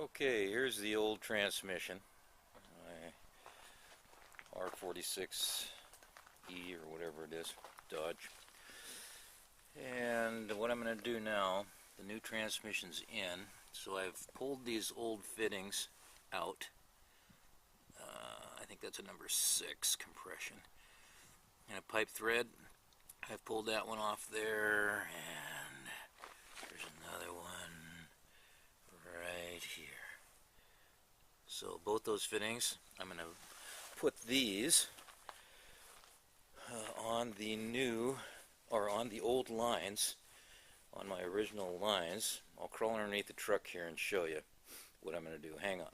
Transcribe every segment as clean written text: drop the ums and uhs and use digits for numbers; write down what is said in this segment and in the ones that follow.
Okay, here's the old transmission, my R46E or whatever it is, Dodge. And what I'm going to do now, the new transmission's in, so I've pulled these old fittings out. I think that's a number 6 compression. And a pipe thread, I've pulled that one off there, and there's another one right here. So both those fittings, I'm going to put these on the new, or on the old lines, on my original lines. I'll crawl underneath the truck here and show you what I'm going to do. Hang on.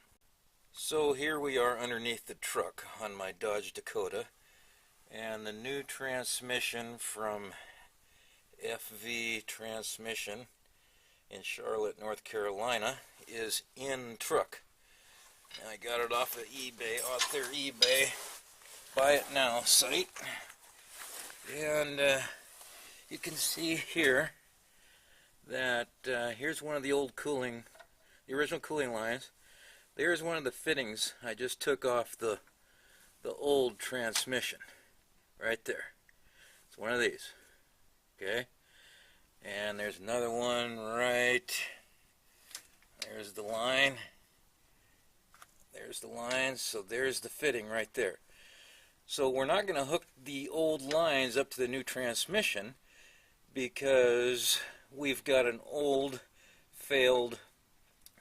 So here we are underneath the truck on my Dodge Dakota, and the new transmission from FV Transmission in Charlotte, North Carolina is in truck. And I got it off of eBay, off their eBay Buy It Now site. And you can see here that here's one of the old cooling, the original cooling lines. There's one of the fittings I just took off the old transmission, right there. It's one of these, okay? And there's another one right, there's the line, there's the line, so there's the fitting right there. So we're not going to hook the old lines up to the new transmission because we've got an old failed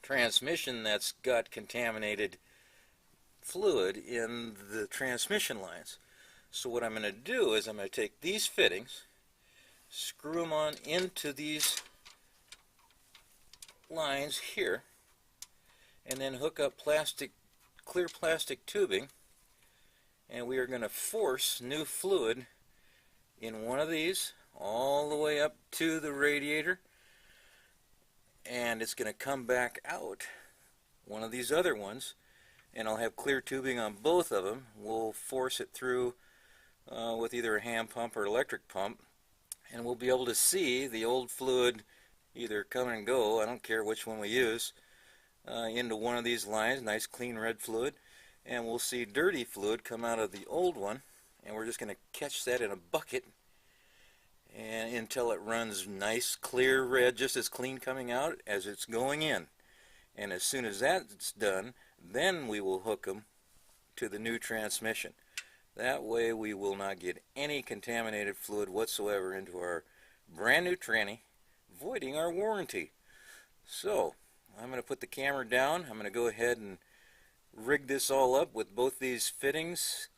transmission that's got contaminated fluid in the transmission lines. So what I'm going to do is I'm going to take these fittings, screw them on into these lines here, and then hook up clear plastic tubing, and we are going to force new fluid in one of these all the way up to the radiator, and it's going to come back out one of these other ones, and I'll have clear tubing on both of them. We'll force it through with either a hand pump or electric pump, and we'll be able to see the old fluid either come and go, I don't care which one we use, into one of these lines, nice clean red fluid, and we'll see dirty fluid come out of the old one, and we're just going to catch that in a bucket and until it runs nice clear red, just as clean coming out as it's going in. And as soon as that's done, then we will hook them to the new transmission. That way we will not get any contaminated fluid whatsoever into our brand new tranny, voiding our warranty. So I'm going to put the camera down. I'm going to go ahead and rig this all up with both these fittings,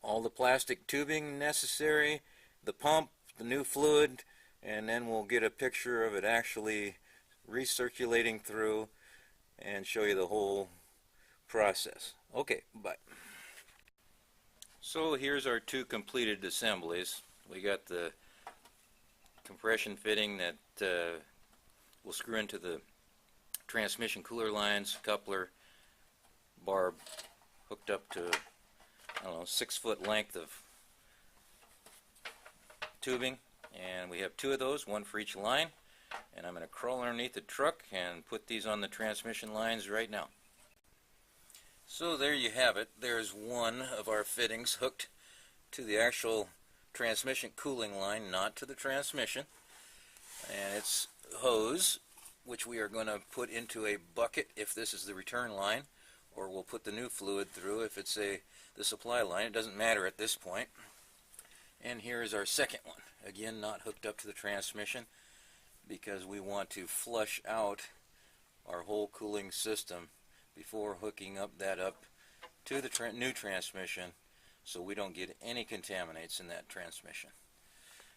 all the plastic tubing necessary, the pump, the new fluid, and then we'll get a picture of it actually recirculating through and show you the whole process. Okay, bye. So here's our two completed assemblies. We got the compression fitting that will screw into the transmission cooler lines, coupler, barb hooked up to, I don't know, 6-foot length of tubing, and we have two of those, one for each line, and I'm going to crawl underneath the truck and put these on the transmission lines right now. So there you have it. There's one of our fittings hooked to the actual transmission cooling line, not to the transmission, and it's hose, which we are going to put into a bucket if this is the return line, or we'll put the new fluid through if it's the supply line. It doesn't matter at this point. And here is our second one, again not hooked up to the transmission because we want to flush out our whole cooling system before hooking up to the new transmission so we don't get any contaminants in that transmission.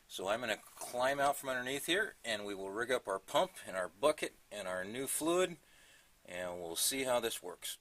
So I'm going to climb out from underneath here, and we will rig up our pump and our bucket and our new fluid, and we'll see how this works.